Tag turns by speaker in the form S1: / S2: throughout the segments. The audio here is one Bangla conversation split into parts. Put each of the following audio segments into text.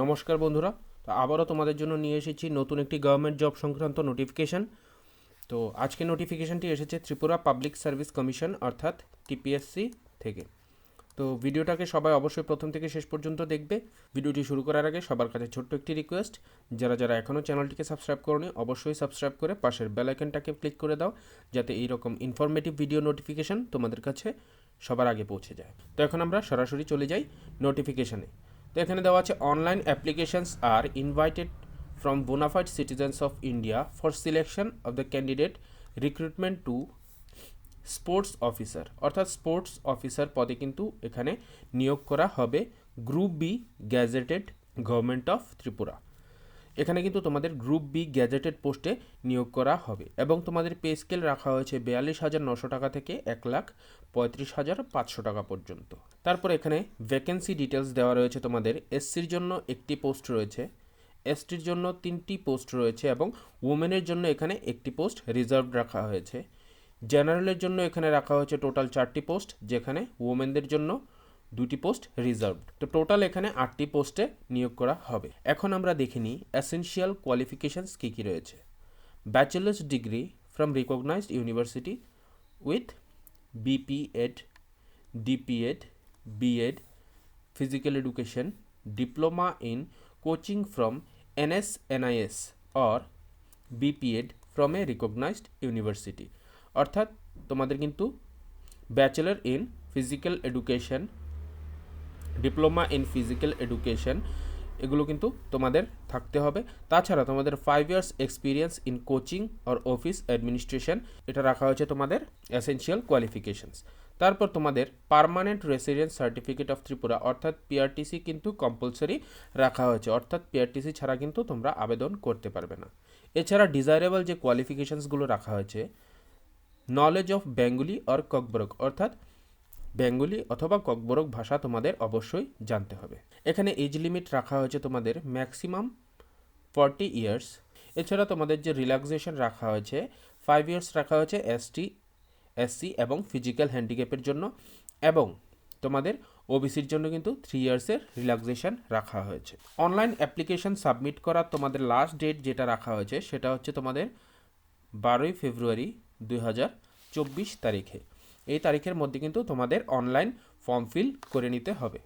S1: নমস্কার বন্ধুরা, তো আবারও তোমাদের জন্য নিয়ে এসেছি নতুন একটি গভর্নমেন্ট জব সংক্রান্ত নোটিফিকেশান। তো আজকে নোটিফিকেশানটি এসেছে ত্রিপুরা পাবলিক সার্ভিস কমিশন অর্থাৎ টিপিএসসি থেকে। তো ভিডিওটাকে সবাই অবশ্যই প্রথম থেকে শেষ পর্যন্ত দেখবে। ভিডিওটি শুরু করার আগে সবার কাছে ছোট্ট একটি রিকোয়েস্ট, যারা যারা এখনও চ্যানেলটিকে সাবস্ক্রাইব করোনি অবশ্যই সাবস্ক্রাইব করে পাশের বেল আইকনটাকে ক্লিক করে দাও, যাতে এইরকম ইনফরমেটিভ ভিডিও নোটিফিকেশান তোমাদের কাছে সবার আগে পৌঁছে যায়। তো এখন আমরা সরাসরি চলে যাই নোটিফিকেশানে। তো এখানে দেওয়া আছে অনলাইন অ্যাপ্লিকেশনস আর invited from bona fide citizens of India for selection of the candidate recruitment to sports officer, অর্থাৎ স্পোর্টস অফিসার পদে কিন্তু এখানে নিয়োগ করা হবে group B gazetted government of Tripura. এখানে কিন্তু তোমাদের গ্রুপ বি গ্যাজেটেড পোস্টে নিয়োগ করা হবে এবং তোমাদের পে স্কেল রাখা হয়েছে 42,900 টাকা থেকে 1,35,500 টাকা পর্যন্ত। তারপর এখানে ভ্যাকেন্সি ডিটেলস দেওয়া রয়েছে। তোমাদের এসসির জন্য একটি পোস্ট রয়েছে, এসটির জন্য 3টি পোস্ট রয়েছে এবং ওমেনের জন্য এখানে একটি পোস্ট রিজার্ভ রাখা হয়েছে। জেনারেলের জন্য এখানে রাখা হয়েছে টোটাল 4টি পোস্ট, যেখানে ওমেনদের জন্য 2টি পোস্ট রিজার্ভড। তো টোটাল এখানে 8টি পোস্টে নিয়োগ করা হবে। এখন আমরা দেখে নিই এসেনশিয়াল কোয়ালিফিকেশনস কী কী রয়েছে। Bachelor's degree from recognised university with BPEd, DPEd, BEd, physical education, diploma in coaching from NSNIS or BPEd from a recognised university. অর্থাৎ তোমাদের কিন্তু bachelor in physical education, diploma in physical education এগুলো কিন্তু তোমাদের থাকতে হবে। তাছাড়া তোমাদের 5 years experience in coaching or office administration, এটা রাখা হয়েছে তোমাদের এসেনশিয়াল কোয়ালিফিকেশনস। তারপর তোমাদের permanent residence certificate of Tripura অর্থাৎ পিআরটিসি কিন্তু কম্পালসারি রাখা হয়েছে, অর্থাৎ পিআরটিসি ছাড়া কিন্তু তোমরা আবেদন করতে পারবে না। এছাড়া ডিজায়ারেবল যে কোয়ালিফিকেশনসগুলো রাখা হয়েছে, knowledge of Bengali or Kokborok, অর্থাৎ বেঙ্গলি অথবা ককবরক ভাষা তোমাদের অবশ্যই জানতে হবে। এখানে এজ লিমিট রাখা হয়েছে তোমাদের ম্যাক্সিমাম 40 ইয়ার্স। এছাড়া তোমাদের যে রিল্যাক্সেশন রাখা হয়েছে 5 ইয়ার্স রাখা হয়েছে এসটি, এসসি এবং ফিজিক্যাল হ্যান্ডিক্যাপের জন্য, এবং তোমাদের ওবিসির জন্য কিন্তু 3 ইয়ার্সের রিল্যাক্সেশন রাখা হয়েছে। অনলাইন অ্যাপ্লিকেশন সাবমিট করার তোমাদের লাস্ট ডেট যেটা রাখা হয়েছে সেটা হচ্ছে তোমাদের 12ই ফেব্রুয়ারি 2024 তারিখে। এই তারিখের মধ্যে কিন্তু তোমাদের অনলাইন ফর্ম ফিল করে নিতে হবে।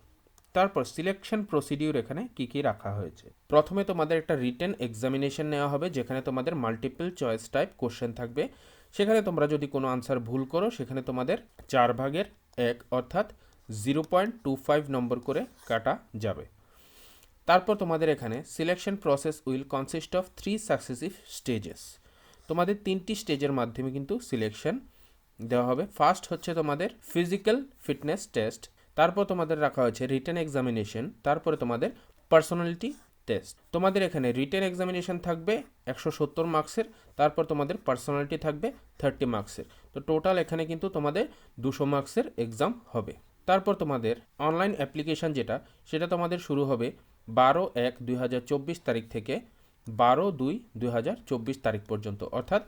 S1: তারপর সিলেকশন প্রসিডিউর এখানে কি কি রাখা হয়েছে। প্রথমে তোমাদের একটা রিটেন এক্সামিনেশন নেওয়া হবে, যেখানে তোমাদের মাল্টিপল চয়েস টাইপ কোশ্চেন থাকবে। সেখানে তোমরা যদি কোনো আনসার ভুল করো সেখানে তোমাদের 4/1 অর্থাৎ 0.25 নম্বর করে কাটা যাবে। তারপর তোমাদের এখানে selection process will consist of 3 successive stages. তোমাদের 3টি স্টেজের মাধ্যমে কিন্তু সিলেকশন দেওয়া হবে। ফার্স্ট হচ্ছে তোমাদের ফিজিক্যাল ফিটনেস টেস্ট, তারপর তোমাদের রাখা হয়েছে রিটেন এক্সামিনেশন, তারপরে তোমাদের পার্সোনালিটি টেস্ট। তোমাদের এখানে রিটেন এক্সামিনেশন থাকবে 170 মার্কসের, তারপর তোমাদের পার্সোনালিটি থাকবে 30 মার্কসের। তো টোটাল এখানে কিন্তু তোমাদের 200 মার্কসের এক্সাম হবে। তারপর তোমাদের অনলাইন অ্যাপ্লিকেশান সেটা তোমাদের শুরু হবে 12/1/2024 তারিখ থেকে 12/2/2024 তারিখ পর্যন্ত, অর্থাৎ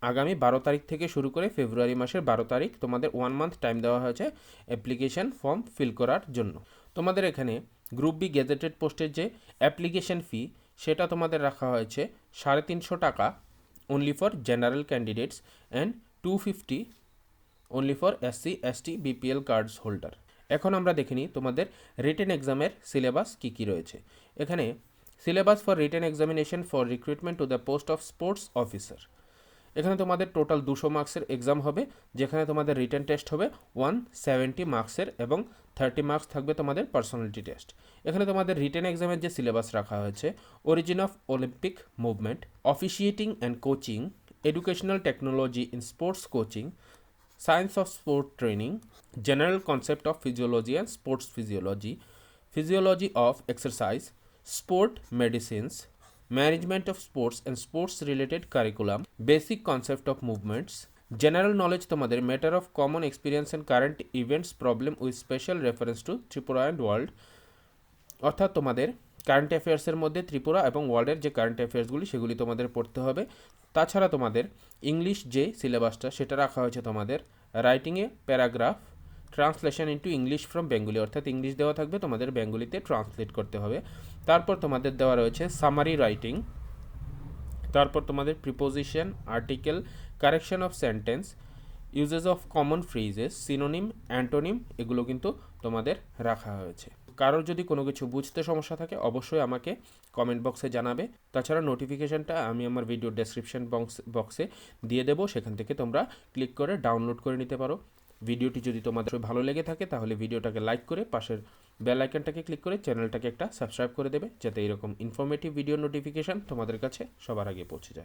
S1: আগামী 12 তারিখ থেকে শুরু করে ফেব্রুয়ারি মাসের 12 তারিখ তোমাদের 1 মান্থ টাইম দেওয়া হয়েছে অ্যাপ্লিকেশান ফর্ম ফিল করার জন্য। তোমাদের এখানে গ্রুপ বি গেজেটেড পোস্টের যে অ্যাপ্লিকেশান ফি সেটা তোমাদের রাখা হয়েছে 350 টাকা only for general candidates and 250 only for SC, ST, BPL cards holder. এখন আমরা দেখে নিই তোমাদের রিটেন এক্সামের সিলেবাস কী কী রয়েছে। এখানে syllabus for written examination for recruitment to the post of sports officer. এখানে তোমাদের টোটাল 200 মার্কসের এক্সাম হবে, যেখানে তোমাদের রিটেন টেস্ট হবে 170 মার্কসের এবং 30 মার্কস থাকবে তোমাদের পার্সোনালিটি টেস্ট। এখানে তোমাদের রিটেন এক্সামের যে সিলেবাস রাখা হয়েছে, origin of Olympic movement, অফিসিয়েটিং and coaching, educational technology in sports coaching, science of sport training, general concept of physiology and sports physiology, physiology of exercise, sport medicines, management of sports and sports related curriculum, basic concept of movements, general knowledge তোমাদের matter of common experience and current events problem with special reference to Tripura and world, অর্থাৎ তোমাদের কারেন্ট অ্যাফেয়ার্সের মধ্যে ত্রিপুরা এবং ওয়ার্ল্ডের যে কারেন্ট অ্যাফেয়ার্সগুলি সেগুলি তোমাদের পড়তে হবে। তাছাড়া তোমাদের ইংলিশ যে সিলেবাসটা সেটা রাখা হয়েছে তোমাদের রাইটিংয়ে paragraph, translation into English from Bengali, অর্থাৎ ইংলিশ দেওয়া থাকবে, তোমাদের বেঙ্গলিতে ট্রান্সলেট করতে হবে। তারপর তোমাদের দেওয়া রয়েছে সামারি রাইটিং, তারপর তোমাদের preposition, article, correction of sentence, uses of common phrases, synonym, antonym, এগুলো কিন্তু তোমাদের রাখা হয়েছে। কারোর যদি কোনো কিছু বুঝতে সমস্যা থাকে অবশ্যই আমাকে কমেন্ট বক্সে জানাবে। তাছাড়া নোটিফিকেশানটা আমি আমার ভিডিও ডেসক্রিপশন বক্সে দিয়ে দেবো, সেখান থেকে তোমরা ক্লিক করে ডাউনলোড করে নিতে পারো। ভিডিওটি যদি তোমাদের ভালো লেগে থাকে তাহলে ভিডিওটাকে লাইক করে পাশের বেল আইকনটাকে ক্লিক করে চ্যানেলটাকে একটা সাবস্ক্রাইব করে দেবে, যাতে এরকম ইনফরমেটিভ ভিডিও নোটিফিকেশান তোমাদের কাছে সবার আগে পৌঁছে যায়।